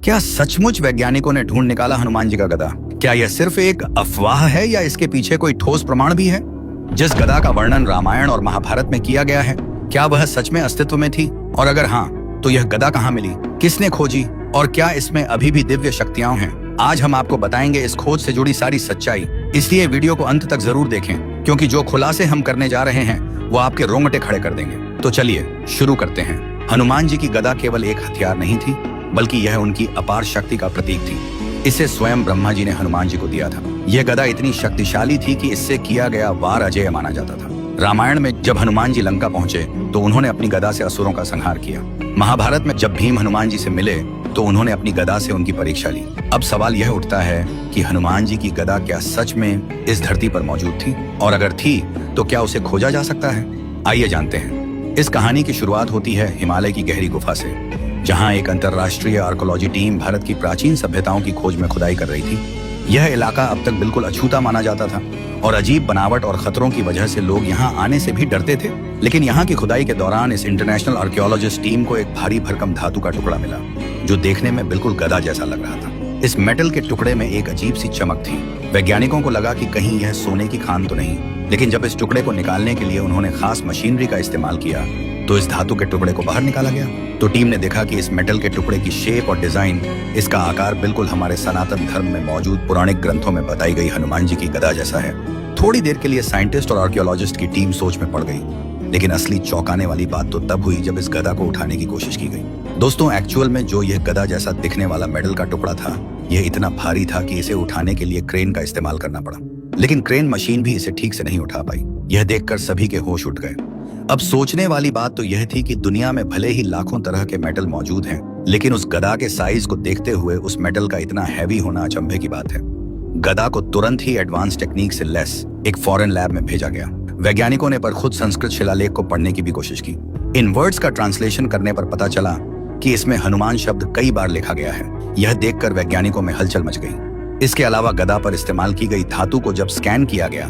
क्या सचमुच वैज्ञानिकों ने ढूंढ निकाला हनुमान जी का गदा? क्या यह सिर्फ एक अफवाह है या इसके पीछे कोई ठोस प्रमाण भी है? जिस गदा का वर्णन रामायण और महाभारत में किया गया है, क्या वह सच में अस्तित्व में थी? और अगर हाँ, तो यह गदा कहाँ मिली, किसने खोजी और क्या इसमें अभी भी दिव्य शक्तियां हैं? आज हम आपको बताएंगे इस खोज से जुड़ी सारी सच्चाई। इसलिए वीडियो को अंत तक जरूर देखें, क्योंकि जो खुलासे हम करने जा रहे हैं वो आपके रोंगटे खड़े कर देंगे। तो चलिए शुरू करते हैं। हनुमान जी की गदा केवल एक हथियार नहीं थी, बल्कि यह उनकी अपार शक्ति का प्रतीक थी। इसे स्वयं ब्रह्मा जी ने हनुमान जी को दिया था। यह गदा इतनी शक्तिशाली थी कि इससे किया गया वार अजेय माना जाता था। रामायण में जब हनुमान जी लंका पहुंचे तो उन्होंने अपनी गदा से असुरों का संहार किया। महाभारत में जब भीम हनुमान जी से मिले तो उन्होंने अपनी गदा से उनकी परीक्षा ली। अब सवाल यह उठता है कि हनुमान जी की गदा क्या सच में इस धरती पर मौजूद थी, और अगर थी तो क्या उसे खोजा जा सकता है? आइए जानते हैं। इस कहानी की शुरुआत होती है हिमालय की गहरी गुफा से, जहां एक अंतर्राष्ट्रीय आर्कोलॉजी टीम भारत की प्राचीन सभ्यताओं की खोज में खुदाई कर रही थी। यह इलाका अब तक बिल्कुल अछूता माना जाता था और अजीब बनावट और खतरों की वजह से लोग यहाँ आने से भी डरते थे। लेकिन यहाँ की खुदाई के दौरान इस इंटरनेशनल आर्कियोलॉजिस्ट टीम को एक भारी भरकम धातु का टुकड़ा मिला, जो देखने में बिल्कुल गदा जैसा लग रहा था। इस मेटल के टुकड़े में एक अजीब सी चमक थी। वैज्ञानिकों को लगा कि कहीं यह सोने की खान तो नहीं, लेकिन जब इस टुकड़े को निकालने के लिए उन्होंने खास मशीनरी का इस्तेमाल किया तो इस धातु के टुकड़े को बाहर निकाला गया। तो टीम ने देखा कि इस मेटल के टुकड़े की शेप और डिजाइन, इसका आकार बिल्कुल हमारे सनातन धर्म में मौजूद पौराणिक ग्रंथों में बताई गई हनुमान जी की गदा जैसा है। थोड़ी देर के लिए साइंटिस्ट और आर्कियोलॉजिस्ट की टीम सोच में पड़ गई, लेकिन असली चौंकाने वाली बात तो तब हुई जब इस गदा को उठाने की कोशिश की गई। दोस्तों, एक्चुअल में जो यह गदा जैसा दिखने वाला मेटल का टुकड़ा था, यह इतना भारी था कि इसे उठाने के लिए क्रेन का इस्तेमाल करना पड़ा। लेकिन क्रेन मशीन भी इसे ठीक से नहीं उठा पाई। यह देखकर सभी के होश उठ गए। अब सोचने वाली बात तो यह थी कि दुनिया में भले ही लाखों तरह के मेटल मौजूद हैं, लेकिन उस गदा के साइज को देखते हुए उस मेटल का इतना हैवी होना अचंभे की बात है। गदा को तुरंत ही एडवांस टेक्निक से लैस एक फॉरेन लैब में भेजा गया। वैज्ञानिकों ने पर खुद संस्कृत शिलालेख को पढ़ने की भी कोशिश की। इन वर्ड्स का ट्रांसलेशन करने पर पता चला कि इसमें हनुमान शब्द कई बार लिखा गया है। यह देखकर वैज्ञानिकों में हलचल मच गई। इसके अलावा गदा पर इस्तेमाल की गई धातु को जब स्कैन किया गया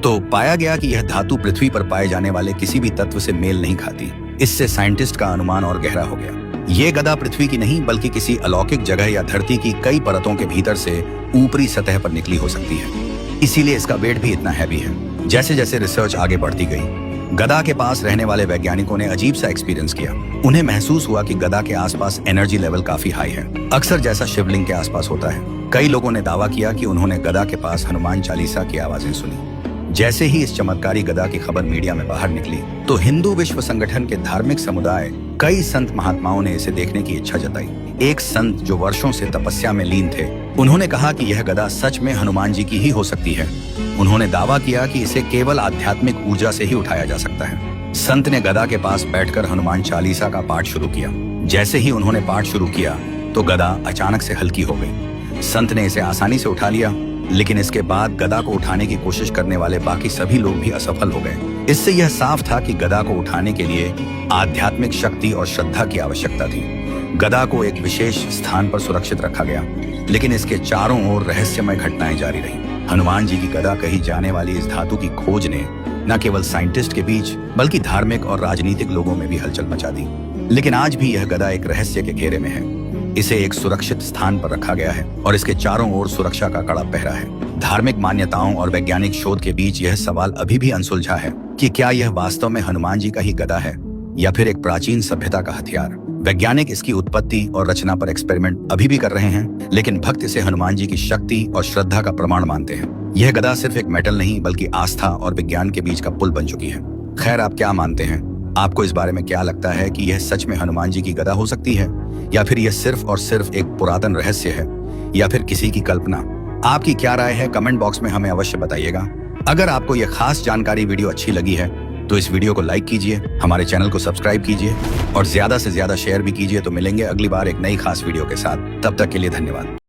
तो पाया गया कि यह धातु पृथ्वी पर पाए जाने वाले किसी भी तत्व से मेल नहीं खाती। इससे साइंटिस्ट का अनुमान और गहरा हो गया। ये गदा पृथ्वी की नहीं, बल्कि किसी अलौकिक जगह या धरती की कई परतों के भीतर से ऊपरी सतह पर निकली हो सकती है। इसीलिए इसका वेट भी इतना हैवी है। जैसे जैसे रिसर्च आगे बढ़ती गई, गदा के पास रहने वाले वैज्ञानिकों ने अजीब सा एक्सपीरियंस किया। उन्हें महसूस हुआ कि गदा के आसपास एनर्जी लेवल काफी हाई है, अक्सर जैसा शिवलिंग के आसपास होता है। कई लोगों ने दावा किया कि उन्होंने गदा के पास हनुमान चालीसा की आवाजें सुनी। जैसे ही इस चमत्कारी गदा की खबर मीडिया में बाहर निकली तो हिंदू विश्व संगठन के धार्मिक समुदाय, कई संत महात्माओं ने इसे देखने की इच्छा जताई। एक संत जो वर्षों से तपस्या में लीन थे, उन्होंने कहा कि यह गदा सच में हनुमान जी की ही हो सकती है। उन्होंने दावा किया कि इसे केवल आध्यात्मिक ऊर्जा से ही उठाया जा सकता है। संत ने गदा के पास बैठकर हनुमान चालीसा का पाठ शुरू किया। जैसे ही उन्होंने पाठ शुरू किया तो गदा अचानक से हल्की हो गई। संत ने इसे आसानी से उठा लिया, लेकिन इसके बाद गदा को उठाने की कोशिश करने वाले बाकी सभी लोग भी असफल हो गए। इससे यह साफ था कि गदा को उठाने के लिए आध्यात्मिक शक्ति और श्रद्धा की आवश्यकता थी। गदा को एक विशेष स्थान पर सुरक्षित रखा गया, लेकिन इसके चारों ओर रहस्यमय घटनाएं जारी रहीं। हनुमान जी की गदा कही जाने वाली इस धातु की खोज ने न केवल साइंटिस्ट के बीच, बल्कि धार्मिक और राजनीतिक लोगों में भी हलचल मचा दी। लेकिन आज भी यह गदा एक रहस्य के घेरे में है। इसे एक सुरक्षित स्थान पर रखा गया है और इसके चारों ओर सुरक्षा का कड़ा पहरा है। धार्मिक मान्यताओं और वैज्ञानिक शोध के बीच यह सवाल अभी भी अनसुलझा है कि क्या यह वास्तव में हनुमान जी का ही गदा है या फिर एक प्राचीन सभ्यता का हथियार। वैज्ञानिक इसकी उत्पत्ति और रचना पर एक्सपेरिमेंट अभी भी कर रहे हैं, लेकिन भक्त इसे हनुमान जी की शक्ति और श्रद्धा का प्रमाण मानते हैं। यह गदा सिर्फ एक मेटल नहीं, बल्कि आस्था और विज्ञान के बीच का पुल बन चुकी है। खैर, आप क्या मानते हैं? आपको इस बारे में क्या लगता है कि यह सच में हनुमान जी की गदा हो सकती है, या फिर यह सिर्फ और सिर्फ एक पुरातन रहस्य है, या फिर किसी की कल्पना? आपकी क्या राय है? कमेंट बॉक्स में हमें अवश्य बताइएगा। अगर आपको यह खास जानकारी वीडियो अच्छी लगी है तो इस वीडियो को लाइक कीजिए, हमारे चैनल को सब्सक्राइब कीजिए और ज्यादा से ज्यादा शेयर भी कीजिए। तो मिलेंगे अगली बार एक नई खास वीडियो के साथ। तब तक के लिए धन्यवाद।